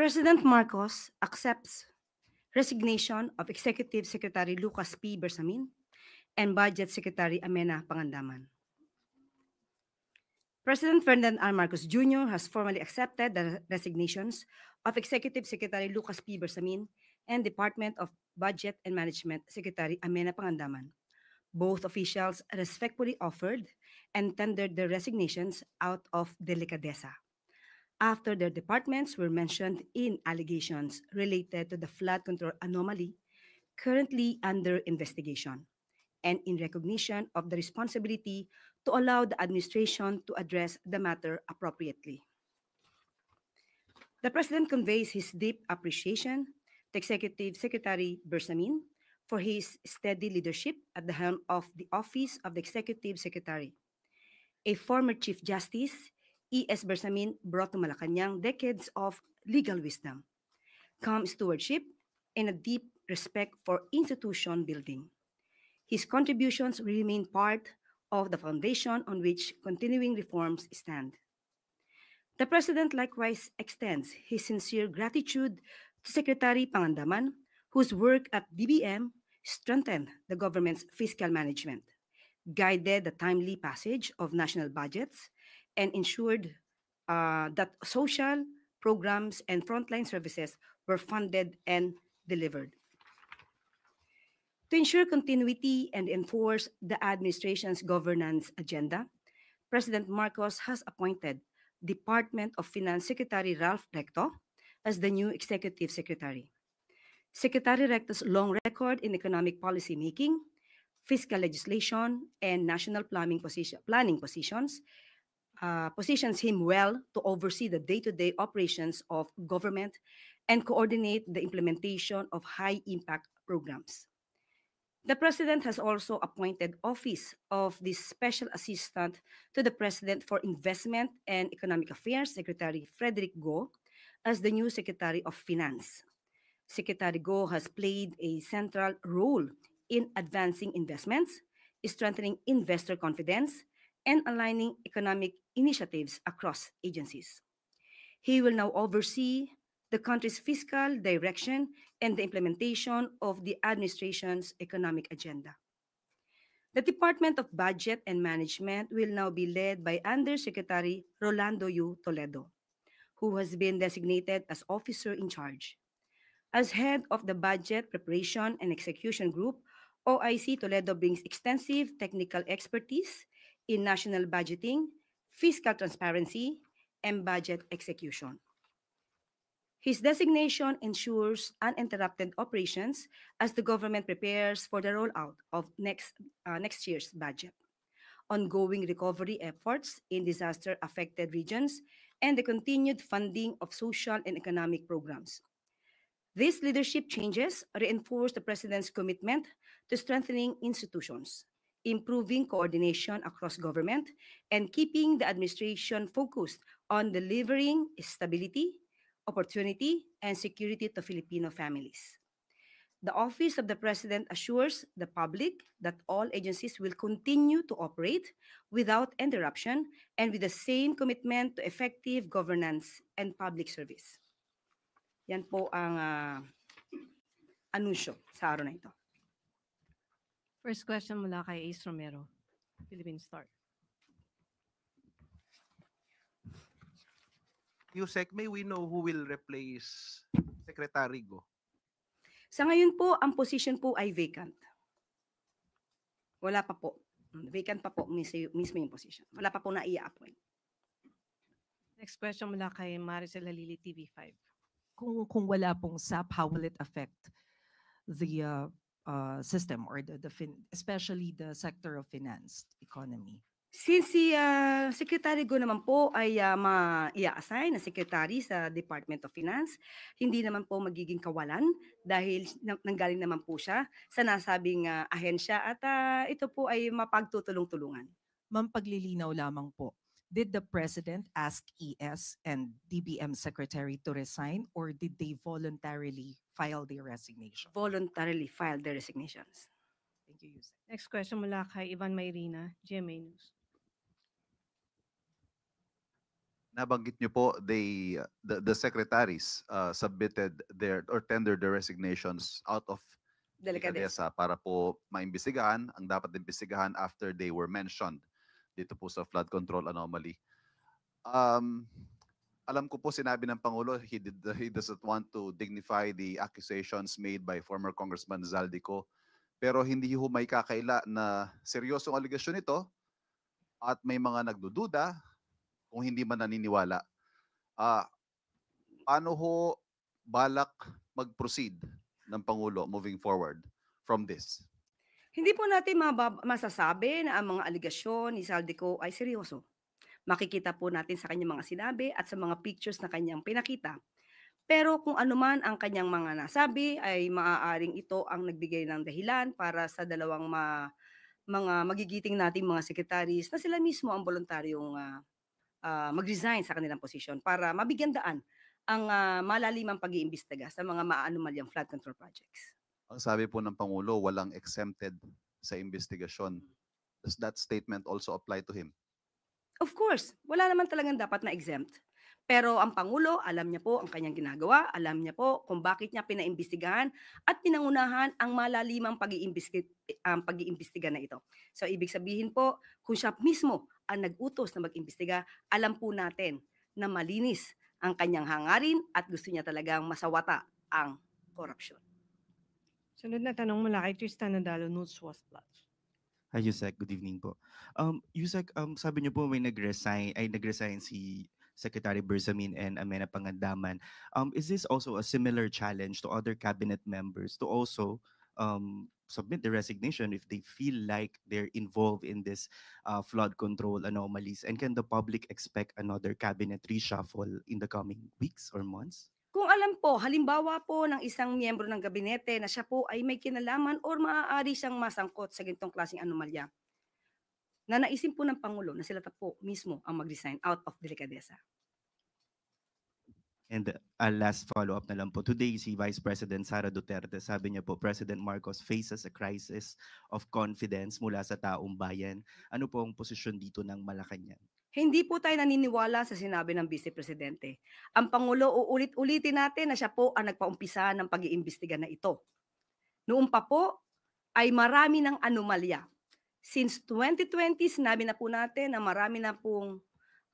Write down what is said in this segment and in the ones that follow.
President Marcos accepts resignation of Executive Secretary Lucas P. Bersamin and Budget Secretary Amena Pangandaman. President Ferdinand R. Marcos Jr. has formally accepted the resignations of Executive Secretary Lucas P. Bersamin and Department of Budget and Management Secretary Amena Pangandaman. Both officials respectfully offered and tendered their resignations out of delicadeza after their departments were mentioned in allegations related to the flood control anomaly currently under investigation, and in recognition of the responsibility to allow the administration to address the matter appropriately. The President conveys his deep appreciation to Executive Secretary Bersamin for his steady leadership at the helm of the Office of the Executive Secretary. A former Chief Justice, E.S. Bersamin brought to Malacanang decades of legal wisdom, calm stewardship, and a deep respect for institution building. His contributions remain part of the foundation on which continuing reforms stand. The President likewise extends his sincere gratitude to Secretary Pangandaman, whose work at DBM strengthened the government's fiscal management, guided the timely passage of national budgets, and ensured that social programs and frontline services were funded and delivered. To ensure continuity and enforce the administration's governance agenda, President Marcos has appointed Department of Finance Secretary Ralph Recto as the new Executive Secretary. Secretary Recto's long record in economic policy making, fiscal legislation, and national planning positions positions him well to oversee the day-to-day operations of government and coordinate the implementation of high-impact programs. The President has also appointed Office of the Special Assistant to the President for Investment and Economic Affairs, Secretary Frederick Go, as the new Secretary of Finance. Secretary Go has played a central role in advancing investments, strengthening investor confidence, and aligning economic initiatives across agencies. He will now oversee the country's fiscal direction and the implementation of the administration's economic agenda. The Department of Budget and Management will now be led by Undersecretary Rolando U. Toledo, who has been designated as officer in charge. As head of the Budget Preparation and Execution Group, OIC Toledo brings extensive technical expertise in national budgeting, fiscal transparency, and budget execution. His designation ensures uninterrupted operations as the government prepares for the rollout of next year's budget, ongoing recovery efforts in disaster-affected regions, and the continued funding of social and economic programs. These leadership changes reinforce the President's commitment to strengthening institutions, improving coordination across government, and keeping the administration focused on delivering stability, opportunity, and security to Filipino families. The Office of the President assures the public that all agencies will continue to operate without interruption and with the same commitment to effective governance and public service. Yan po ang anunsyo sa araw na ito. First question mula kay Ace Romero, Philippine Star. Yusek, may we know who will replace Secretary Go? Sa ngayon po, ang position po ay vacant. Wala pa po. Vacant pa po mismo yung position. Wala pa po na i-appoint. Next question mula kay Maricel Halili, TV5. Kung wala pong SAP, how will it affect the system or especially the sector of finance economy? Since si Secretary Go naman po ay ma-i-assign na secretary sa Department of Finance, hindi naman po magiging kawalan dahil nanggaling naman po siya sa nasabing ahensya at ito po ay mapagtutulong-tulungan. Ma'am, paglilinaw lamang po. Did the President ask ES and DBM Secretary to resign or did they voluntarily file their resignation? Voluntarily filed their resignations. Thank you, Yusek. Next question mula kay Ivan Mayrina, GMA News. Nabanggit niyo po the secretaries submitted their or tendered their resignations out of Delikadesa. delikadesa para po maimbestigahan ang dapat imbestigahan after they were mentioned dito po sa flood control anomaly. Alam ko po sinabi ng Pangulo he doesn't want to dignify the accusations made by former Congressman Zaldico, pero hindi ho may kakaila na seryosong aligasyon ito at may mga nagdududa kung hindi man naniniwala. Paano ho balak mag-proceed ng Pangulo moving forward from this? Hindi po natin masasabi na ang mga aligasyon ni Saldico ay seryoso. Makikita po natin sa kanyang mga sinabi at sa mga pictures na kanyang pinakita. Pero kung ano man ang kanyang mga nasabi ay maaaring ito ang nagbigay ng dahilan para sa dalawang mga magigiting nating mga secretaries na sila mismo ang voluntaryong mag-resign sa kanilang posisyon para mabigyan daan ang malalimang pag-iimbestiga sa mga maanomalyang flood control projects. Ang sabi po ng Pangulo, walang exempted sa investigasyon. Does that statement also apply to him? Of course, wala naman talagang dapat na exempt. Pero ang Pangulo, alam niya po ang kanyang ginagawa, alam niya po kung bakit niya pinaimbestigahan at pinangunahan ang malalimang pag-iimbestiga na ito. So ibig sabihin po, kung siya mismo ang nag-utos na mag-imbestiga, alam po natin na malinis ang kanyang hangarin at gusto niya talagang masawata ang korupsyon. Sunod na tanong mula kay Tristan Nadalo, News Watch. Hi, Yusek. Good evening po. Yusek, sabi niyo po may nag-resign si Secretary Bersamin and Amena Pangandaman. Is this also a similar challenge to other cabinet members to also submit the resignation if they feel like they're involved in this flood control anomalies? And can the public expect another cabinet reshuffle in the coming weeks or months? Kung alam po, halimbawa po ng isang miyembro ng gabinete na siya po ay may kinalaman or maaari siyang masangkot sa ganitong klaseng anomalya, nanaisin po ng Pangulo na sila po mismo ang mag-resign out of delikadesa. And last follow-up na lang po. Today, si Vice President Sara Duterte, sabi niya po, President Marcos faces a crisis of confidence mula sa taong bayan. Ano po ang posisyon dito ng Malacanang? Hindi po tayo naniniwala sa sinabi ng Vice Presidente. Ang Pangulo, uulit-ulitin natin na siya po ang nagpaumpisa ng pag-iimbestiga na ito. Noon pa po ay marami ng anomalya. Since 2020, sinabi na po natin na marami na pong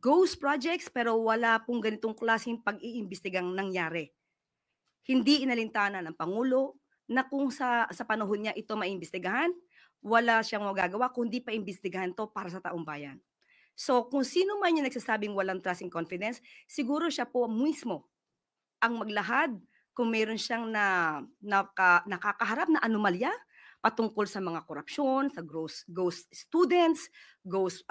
ghost projects pero wala pong ganitong klaseng pag-iimbestigang nangyari. Hindi inalintana ng Pangulo na kung sa panahon niya ito maimbestigahan, wala siyang magagawa kundi paimbestigahan to para sa taong bayan. So kung sino man yung nagsasabing walang trust and confidence, siguro siya po mismo ang maglahad kung mayroon siyang nakakaharap na anomalya patungkol sa mga korupsyon, sa ghost students, ghost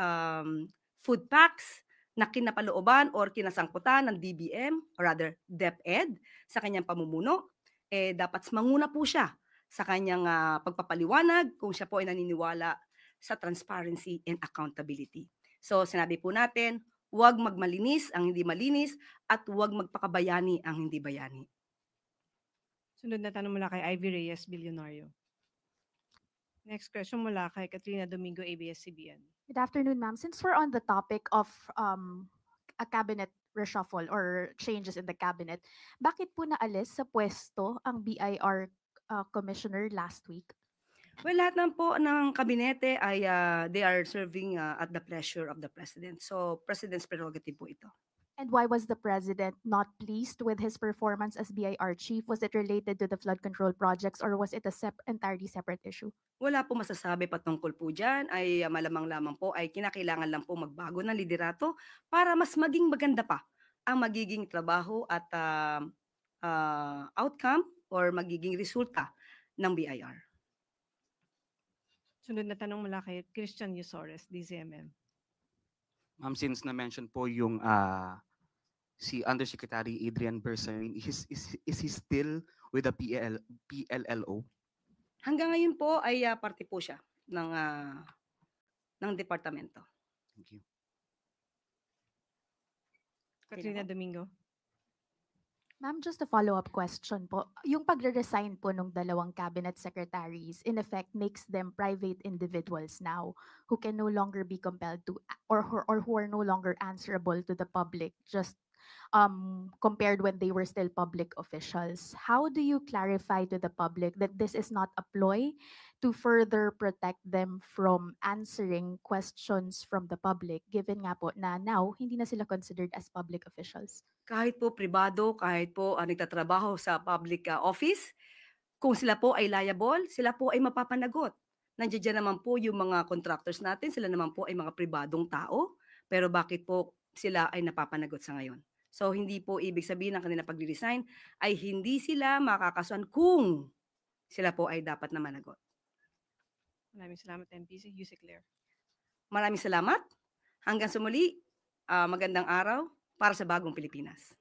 food packs na kinapalooban or kinasangkutan ng DBM, or rather DepEd, sa kanyang pamumuno, dapat manguna po siya sa kanyang pagpapaliwanag kung siya po ay naniniwala sa transparency and accountability. So sinabi po natin, huwag magmalinis ang hindi malinis at huwag magpakabayani ang hindi bayani. Sunod na tanong mula kay Ivy Reyes, Bilyonaryo. Next question mula kay Katrina Domingo, ABS-CBN. Good afternoon, ma'am. Since we're on the topic of a cabinet reshuffle or changes in the cabinet, bakit po naalis sa pwesto ang BIR commissioner last week? Well, lahat ng po ng kabinete ay they are serving at the pleasure of the President. So, President's prerogative po ito. And why was the President not pleased with his performance as BIR chief? Was it related to the flood control projects or was it a entirely separate issue? Wala po masasabi patungkol po dyan. Ay malamang lamang po ay kinakailangan lang po magbago ng liderato para mas maging maganda pa ang magiging trabaho at outcome or magiging resulta ng BIR. Sunod na tanong mula kay Christian Yusores, DZMM. Ma'am, since na-mention po yung si Undersecretary Adrian Bersamin, is he still with the PLLO? Hanggang ngayon po ay parte po siya ng departamento. Thank you. Katrina Domingo. Ma'am, just a follow-up question po. Yung pagre-resign po ng dalawang cabinet secretaries, in effect, makes them private individuals now who can no longer be compelled to, or who are no longer answerable to the public, just compared when they were still public officials. How do you clarify to the public that this is not a ploy to further protect them from answering questions from the public, given nga po na now, hindi na sila considered as public officials? Kahit po pribado, kahit po nagtatrabaho sa public office, kung sila po ay liable, sila po ay mapapanagot. Nandiyan naman po yung mga contractors natin, sila naman po ay mga pribadong tao, pero bakit po sila ay napapanagot sa ngayon? So hindi po ibig sabihin ng kanila pag-resign ay hindi sila makakasuhan kung sila po ay dapat na managot. Maraming salamat, MPC. Yusek Claire. Maraming salamat. Hanggang sa muli, magandang araw para sa bagong Pilipinas.